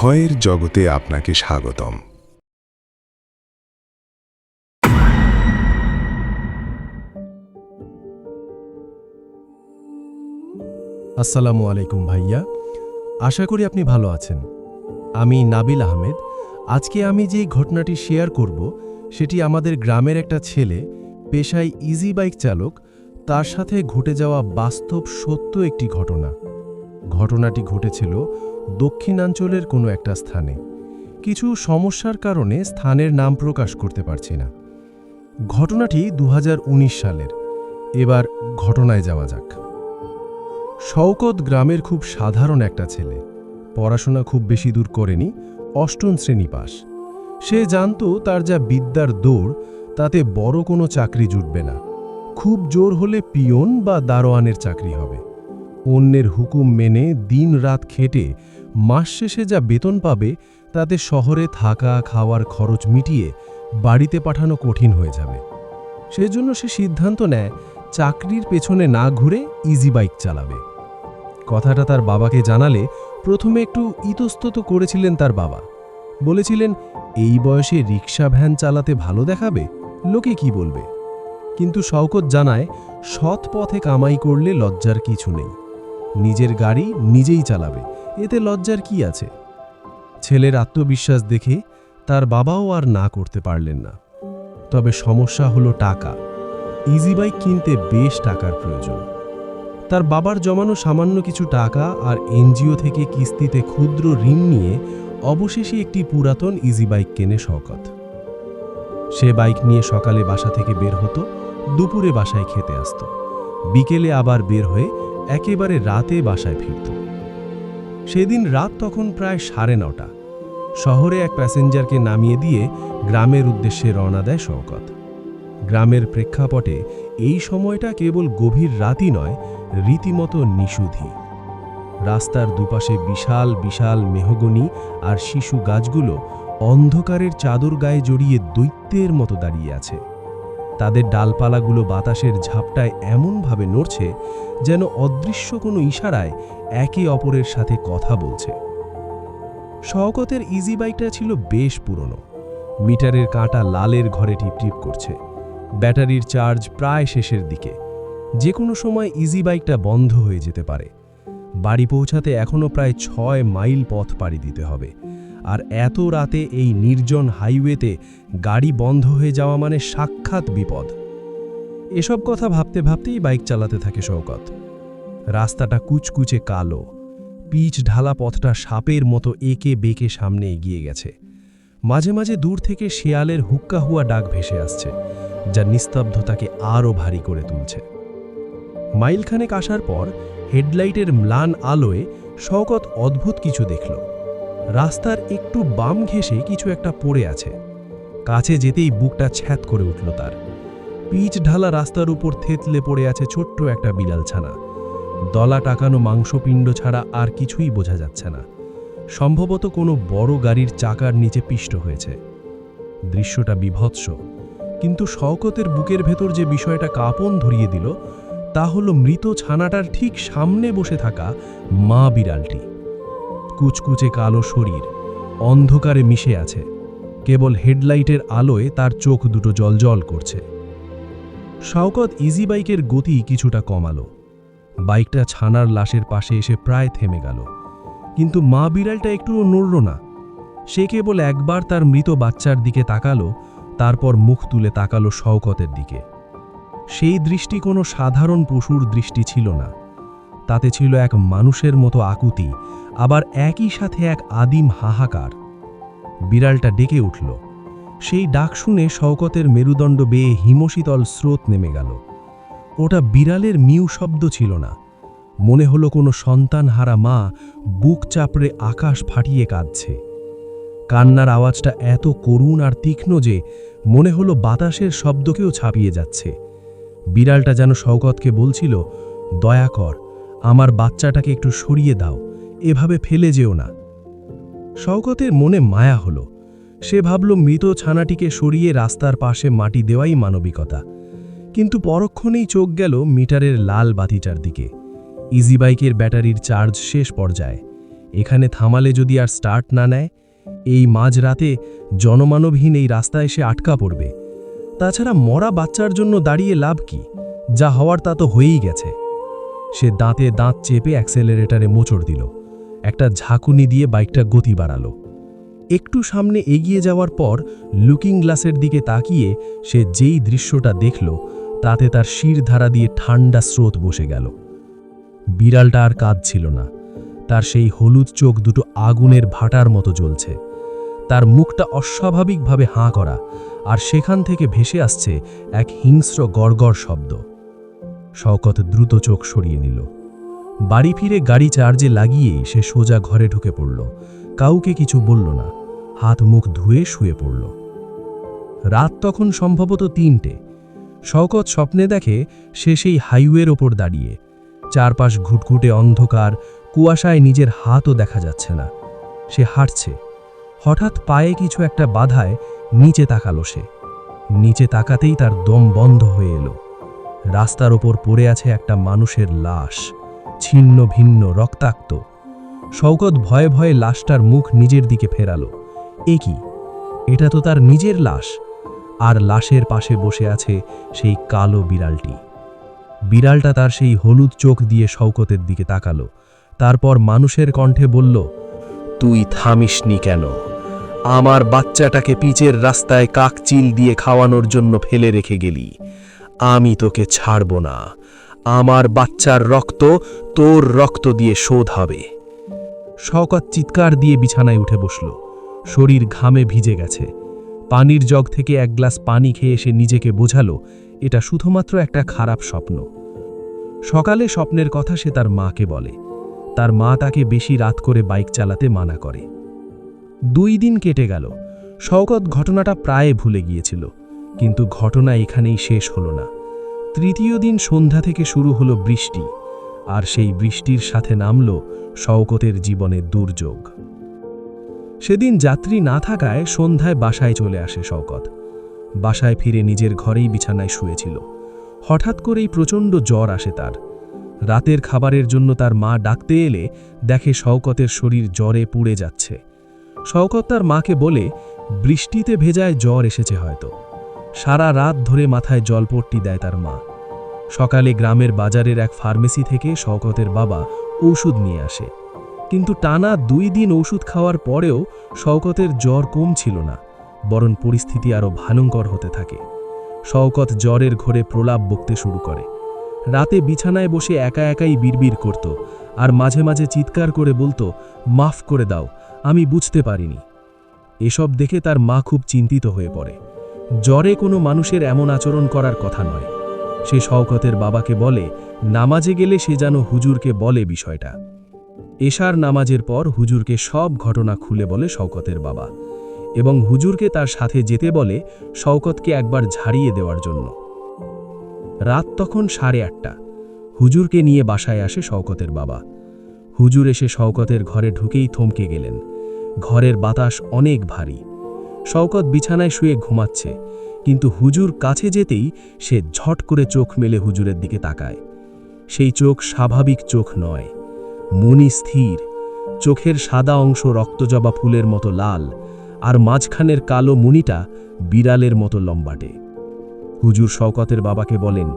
ভয়ের জগতে আপনাকে স্বাগতম। আসসালামু আলাইকুম ভাইয়া, আশা করি আপনি ভালো আছেন। আমি নাবিল আহমেদ। আজকে আমি যে ঘটনাটি শেয়ার করব সেটি আমাদের গ্রামের একটা ছেলে, পেশায় ইজি বাইক চালক, তার সাথে ঘটে যাওয়া বাস্তব সত্য একটি ঘটনা। ঘটনাটি ঘটেছিল দক্ষিণাঞ্চলের কোনো একটা স্থানে। কিছু সমস্যার কারণে স্থানের নাম প্রকাশ করতে পারছি না। ঘটনাটি 2019 সালের। এবার ঘটনায় যাওয়া যাক। শওকত গ্রামের খুব সাধারণ একটা ছেলে। পড়াশোনা খুব বেশি দূর করেনি, 8ম শ্রেণী পাস। সে জানত তার যা বিদ্যার দৌড়, তাতে বড় কোনো চাকরি জুটবে না। খুব জোর হলে পিয়ন বা দারোয়ানের চাকরি হবে। অন্যের হুকুম মেনে দিন রাত খেটে মাস শেষে যা বেতন পাবে, তাতে শহরে থাকা খাওয়ার খরচ মিটিয়ে বাড়িতে পাঠানো কঠিন হয়ে যাবে। সেজন্য সে সিদ্ধান্ত নেয় চাকরির পেছনে না ঘুরে ইজি বাইক চালাবে। কথাটা তার বাবাকে জানালে প্রথমে একটু ইতস্তত করেছিলেন তার বাবা। বলেছিলেন, এই বয়সে রিক্সা ভ্যান চালাতে ভালো দেখাবে, লোকে কি বলবে। কিন্তু শওকত জানায়, সৎ পথে কামাই করলে লজ্জার কিছু নেই। নিজের গাড়ি নিজেই চালাবে, এতে লজ্জার কি আছে। ছেলের আত্মবিশ্বাস দেখে তার বাবাও আর না করতে পারলেন না। তবে সমস্যা হলো টাকা। ইজি বাইক কিনতে বেশ টাকার প্রয়োজন। তার বাবার জমানো সামান্য কিছু টাকা আর এনজিও থেকে কিস্তিতে ক্ষুদ্র ঋণ নিয়ে অবশেষে একটি পুরাতন ইজি বাইক কেনে শওকত। সে বাইক নিয়ে সকালে বাসা থেকে বের হতো, দুপুরে বাসায় খেতে আসত, বিকেলে আবার বের হয়ে একেবারে রাতে বাসায় ফিরত। সেদিন রাত তখন প্রায় 9:30। শহরে এক প্যাসেঞ্জারকে নামিয়ে দিয়ে গ্রামের উদ্দেশ্যে রওনা দেয় শওকত। গ্রামের প্রেক্ষাপটে এই সময়টা কেবল গভীর রাতই নয়, রীতিমতো নিষুধি। রাস্তার দুপাশে বিশাল বিশাল মেহগনি আর শিশু গাছগুলো অন্ধকারের চাদর গায়ে জড়িয়ে দৈত্যের মতো দাঁড়িয়ে আছে। তাদের ডালপালাগুলো বাতাসের ঝাপটায় এমনভাবে নড়ছে যেন অদৃশ্য কোনো ইশারায় একে অপরের সাথে কথা বলছে। শওকতের ইজি বাইকটা ছিল বেশ পুরনো। মিটারের কাঁটা লালের ঘরে টিপটিপ করছে। ব্যাটারির চার্জ প্রায় শেষের দিকে। যে কোনো সময় ইজি বাইকটা বন্ধ হয়ে যেতে পারে। বাড়ি পৌঁছাতে এখনও প্রায় 6 মাইল পথ পাড়ি দিতে হবে। আর এত রাতে এই নির্জন হাইওয়েতে গাড়ি বন্ধ হয়ে যাওয়া মানে সাক্ষাৎ বিপদ। এসব কথা ভাবতে ভাবতেই বাইক চালাতে থাকে শওকত। রাস্তাটা কুচকুচে কালো, পিচ ঢালা পথটা সাপের মতো একে বেঁকে সামনে এগিয়ে গেছে। মাঝে মাঝে দূর থেকে শেয়ালের হুক্কা হুয়া ডাক ভেসে আসছে, যা নিস্তব্ধতাকে আরও ভারী করে তুলছে। মাইলখানেক আসার পর হেডলাইটের ম্লান আলোয় শওকত অদ্ভুত কিছু দেখল। রাস্তার একটু বাম ঘেঁষে কিছু একটা পড়ে আছে। কাছে যেতেই বুকটা ছ্যাঁত করে উঠল তার। পিচ ঢালা রাস্তার উপর থেতলে পড়ে আছে ছোট্ট একটা বিড়াল ছানা। দলা টাকানো মাংসপিণ্ড ছাড়া আর কিছুই বোঝা যাচ্ছে না। সম্ভবত কোনো বড় গাড়ির চাকার নিচে পিষ্ট হয়েছে। দৃশ্যটা বীভৎস, কিন্তু শওকতের বুকের ভেতর যে বিষয়টা কাঁপন ধরিয়ে দিল, তা হলো মৃত ছানাটার ঠিক সামনে বসে থাকা মা বিড়ালটি। কুচকুচে কালো শরীর, অন্ধকারে মিশে আছে। কেবল হেডলাইটের আলোয় তার চোখ দুটো জ্বলজ্বল করছে। শওকত ইজি বাইকের গতি কিছুটা কমালো। বাইকটা ছানার লাশের পাশে এসে প্রায় থেমে গেল, কিন্তু মা বিড়ালটা একটুও নড়ল না। সে কেবল একবার তার মৃত বাচ্চার দিকে তাকালো, তারপর মুখ তুলে তাকালো শওকতের দিকে। সেই দৃষ্টি কোনো সাধারণ পশুর দৃষ্টি ছিল না। তাতে ছিল এক মানুষের মতো আকুতি, আবার একই সাথে এক আদিম হাহাকার। বিড়ালটা ডেকে উঠল। সেই ডাক শুনে শওকতের মেরুদণ্ড বেয়ে হিমশীতল স্রোত নেমে গেল। ওটা বিড়ালের মিউ শব্দ ছিল না। মনে হলো কোনো সন্তানহারা মা বুক চাপড়ে আকাশ ফাটিয়ে কাঁদছে। কান্নার আওয়াজটা এত করুণ আর তীক্ষ্ণ যে মনে হলো বাতাসের শব্দকেও ছাপিয়ে যাচ্ছে। বিড়ালটা যেন শওকতকে বলছিল, দয়া কর, আমার বাচ্চাটাকে একটু সরিয়ে দাও, এভাবে ফেলে যেও না। শওকতের মনে মায়া হলো। সে ভাবল মৃত ছানাটিকে সরিয়ে রাস্তার পাশে মাটি দেওয়াই মানবিকতা। কিন্তু পরক্ষণেই চোখ গেল মিটারের লাল বাতিটার দিকে। ইজি বাইকের ব্যাটারির চার্জ শেষ পর্যায়ে। এখানে থামালে যদি আর স্টার্ট না নেয়, এই মাঝরাতে জনমানবহীন এই রাস্তায় এসে আটকা পড়বে। তাছাড়া মরা বাচ্চার জন্য দাঁড়িয়ে লাভ কি? যা হওয়ার তা তো হয়েই গেছে। সে দাঁতে দাঁত চেপে অ্যাক্সেলারেটরে মোচড় দিল, একটা ঝাঁকুনি দিয়ে বাইকটা গতি বাড়ালো। একটু সামনে এগিয়ে যাওয়ার পর লুকিং গ্লাসের দিকে তাকিয়ে সে যেই দৃশ্যটা দেখল, তাতে তার শিরধারা দিয়ে ঠান্ডা স্রোত বসে গেল। বিড়ালটা আর কাঁদছিল না, তার সেই হলুদ চোখ দুটো আগুনের ভাটার মতো জ্বলছে। তার মুখটা অস্বাভাবিকভাবে হাঁ করা, আর সেখান থেকে ভেসে আসছে এক হিংস্র গড়গড় শব্দ। শওকত দ্রুত চোখ সরিয়ে নিল। বাড়ি ফিরে গাড়ি চার্জে লাগিয়েই সে সোজা ঘরে ঢুকে পড়ল। কাউকে কিছু বলল না, হাত মুখ ধুয়ে শুয়ে পড়ল। রাত তখন সম্ভবত ৩টে। শওকত স্বপ্নে দেখে সে সেই হাইওয়ের ওপর দাঁড়িয়ে। চারপাশ ঘুটঘুটে অন্ধকার, কুয়াশায় নিজের হাতও দেখা যাচ্ছে না। সে হাঁটছে। হঠাৎ পায়ে কিছু একটা বাধায় নিচে তাকালো সে। নিচে তাকাতেই তার দম বন্ধ হয়ে এলো। রাস্তার ওপর পড়ে আছে একটা মানুষের লাশ, ছিন্ন ভিন্ন, রক্তাক্ত। শওকত ভয়ে ভয়ে লাশটার মুখ নিজের দিকে ফেরালো। এ কি? এটা তো তার নিজের লাশ। আর লাশের পাশে বসে আছে সেই কালো বিড়ালটি। বিড়ালটা তার সেই হলুদ চোখ দিয়ে শওকতের দিকে তাকালো। তারপর মানুষের কণ্ঠে বলল, তুই থামিসনি কেন? আমার বাচ্চাটাকে পিচের রাস্তায় কাকচিল দিয়ে খাওয়ানোর জন্য ফেলে রেখে গেলি। আমি তোকে ছাড়ব না। আমার বাচ্চার রক্ত তোর রক্ত দিয়ে শোধ হবে। শওকত চিৎকার দিয়ে বিছানায় উঠে বসল। শরীর ঘামে ভিজে গেছে। পানির জগ থেকে এক গ্লাস পানি খেয়ে সে নিজেকে বোঝালো এটা শুধুমাত্র একটা খারাপ স্বপ্ন। সকালে স্বপ্নের কথা সে তার মাকে বলে। তার মা তাকে বেশি রাত করে বাইক চালাতে মানা করে। 2 দিন কেটে গেল। শওকত ঘটনাটা প্রায় ভুলে গিয়েছিল, কিন্তু ঘটনা এখানেই শেষ হলো না। 3য় দিন সন্ধ্যা থেকে শুরু হলো বৃষ্টি, আর সেই বৃষ্টির সাথে নামল শওকতের জীবনে দুর্যোগ। সেদিন যাত্রী না থাকায় সন্ধ্যায় বাসায় চলে আসে শওকত। বাসায় ফিরে নিজের ঘরেই বিছানায় শুয়েছিল। হঠাৎ করেই প্রচণ্ড জ্বর আসে তার। রাতের খাবারের জন্য তার মা ডাকতে এলে দেখে শওকতের শরীর জ্বরে পুড়ে যাচ্ছে। শওকত তার মাকে বলে বৃষ্টিতে ভেজায় জ্বর এসেছে হয়তো। সারা রাত ধরে মাথায় জলপট্টি দেয় তার মা। সকালে গ্রামের বাজারের এক ফার্মেসি থেকে শওকতের বাবা ওষুধ নিয়ে আসে, কিন্তু টানা 2 দিন ওষুধ খাওয়ার পরেও শওকতের জ্বর কমছিল না, বরং পরিস্থিতি আরও ভয়ঙ্কর হতে থাকে। শওকত জ্বরের ঘোরে প্রলাপ বকতে শুরু করে। রাতে বিছানায় বসে একা একাই বিড়বিড় করত, আর মাঝে মাঝে চিৎকার করে বলতো, মাফ করে দাও, আমি বুঝতে পারিনি। এসব দেখে তার মা খুব চিন্তিত হয়ে পড়ে। জ্বরে কোনো মানুষের এমন আচরণ করার কথা নয়। সে শওকতের বাবাকে বলে নামাজে গেলে সে যেন হুজুরকে বলে বিষয়টা। এশার নামাজের পর হুজুরকে সব ঘটনা খুলে বলে শওকতের বাবা, এবং হুজুরকে তার সাথে যেতে বলে শওকতকে একবার ঝাড়িয়ে দেওয়ার জন্য। রাত তখন 8:30। হুজুরকে নিয়ে বাসায় আসে শওকতের বাবা। হুজুর এসে শওকতের ঘরে ঢুকেই থমকে গেলেন। ঘরের বাতাস অনেক ভারী। শওকত বিছানায় শুয়ে ঘুমাচ্ছে, কিন্তু হুজুর কাছে যেতেই সে ঝট করে চোখ মেলে হুজুরের দিকে তাকায়। সেই চোখ স্বাভাবিক চোখ নয়, মনি স্থির। চোখের সাদা অংশ রক্তজবা ফুলের মতো লাল, আর মাঝখানের কালো মুনিটা বিড়ালের মতো লম্বাটে। হুজুর শওকতের বাবাকে বলেন,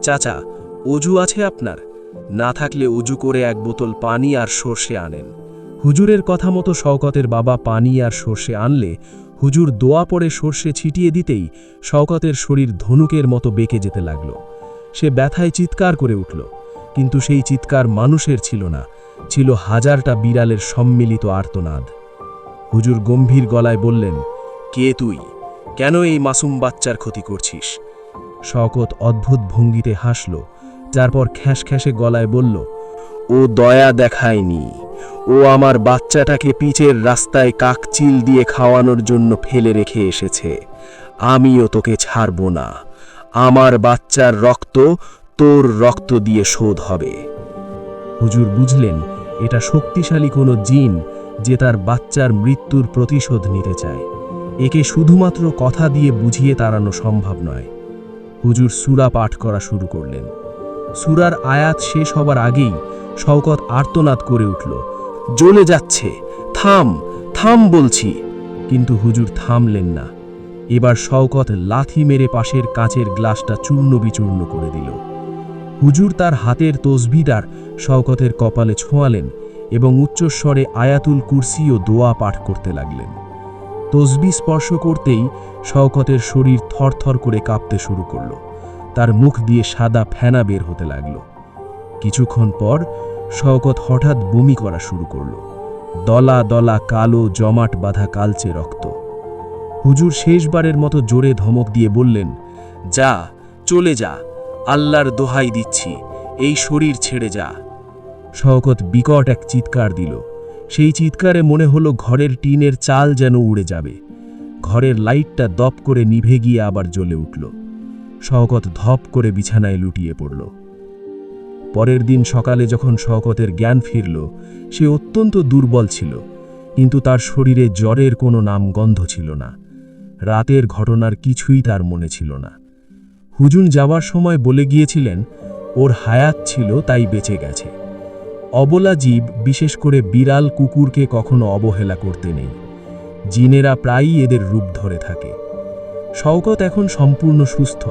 চাচা, অজু আছে আপনার? না থাকলে অজু করে 1 বোতল পানি আর সর্ষে আনেন। হুজুরের কথা মতো শওকতের বাবা পানি আর সর্ষে আনলে হুজুর দোয়া পড়ে সর্ষে ছিটিয়ে দিতেই শওকতের শরীর ধনুকের মতো বেঁকে যেতে লাগল। সে ব্যথায় চিৎকার করে উঠল, কিন্তু সেই চিৎকার মানুষের ছিল না, ছিল হাজারটা বিড়ালের সম্মিলিত আর্তনাদ। হুজুর গম্ভীর গলায় বললেন, কে তুই? কেন এই মাসুম বাচ্চার ক্ষতি করছিস? শওকত অদ্ভুত ভঙ্গিতে হাসল, তারপর খ্যাঁসখ্যাঁসে গলায় বলল, ও দয়া দেখায়নি। ও আমার বাচ্চাটাকে পিচের রাস্তায় কাকচিল দিয়ে খাওয়ানোর জন্য ফেলে রেখে এসেছে। আমিও তোকে ছাড়ব না। আমার বাচ্চার রক্ত তোর রক্ত দিয়ে শোধ হবে। হুজুর বুঝলেন এটা শক্তিশালী কোনো জিন, যে তার বাচ্চার মৃত্যুর প্রতিশোধ নিতে চায়। একে শুধুমাত্র কথা দিয়ে বুঝিয়ে তাড়ানো সম্ভব নয়। হুজুর সূরা পাঠ করা শুরু করলেন। সূরার আয়াত শেষ হবার আগেই শওকত আর্তনাদ করে উঠল, জ্বলে যাচ্ছে, থাম, থাম বলছি। কিন্তু হুজুর থামলেন না। এবার শওকত লাথি মেরে পাশের কাঁচের গ্লাসটা চূর্ণ বিচূর্ণ করে দিল। হুজুর তার হাতের তসবিদার শওকতের কপালে ছোঁয়ালেন এবং উচ্চস্বরে আয়াতুল কুরসি ও দোয়া পাঠ করতে লাগলেন। তসবি স্পর্শ করতেই শওকতের শরীর থরথর করে কাঁপতে শুরু করল। তার মুখ দিয়ে সাদা ফেনা বের হতে লাগল। কিছুক্ষণ পর শওকত হঠাৎ বমি করা শুরু করল। দলা দলা কালো জমাট বাঁধা কালচে রক্ত। হুজুর শেষবারের মতো জোরে ধমক দিয়ে বললেন, যা, চলে যা, আল্লাহর দোহাই দিচ্ছি, এই শরীর ছেড়ে যা। শওকত বিকট এক চিৎকার দিল। সেই চিৎকারে মনে হলো ঘরের টিনের চাল যেন উড়ে যাবে। ঘরের লাইটটা দপ করে নিভে গিয়ে আবার জ্বলে উঠল। শওকত ধপ করে বিছানায় লুটিয়ে পড়ল। পরের দিন সকালে যখন শওকতের জ্ঞান ফিরল, সে অত্যন্ত দুর্বল ছিল, কিন্তু তার শরীরে জ্বরের কোনো নামগন্ধ ছিল না। রাতের ঘটনার কিছুই তার মনে ছিল না। হুজুর যাওয়ার সময় বলে গিয়েছিলেন, ওর হায়াত ছিল তাই বেঁচে গেছে। অবলা জীব, বিশেষ করে বিড়াল কুকুরকে কখনো অবহেলা করতে নেই। জিনেরা প্রায়ই এদের রূপ ধরে থাকে। শওকত এখন সম্পূর্ণ সুস্থ,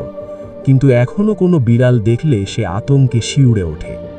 কিন্তু এখনো কোনো বিড়াল দেখলে সে আতঙ্কে শিউরে ওঠে।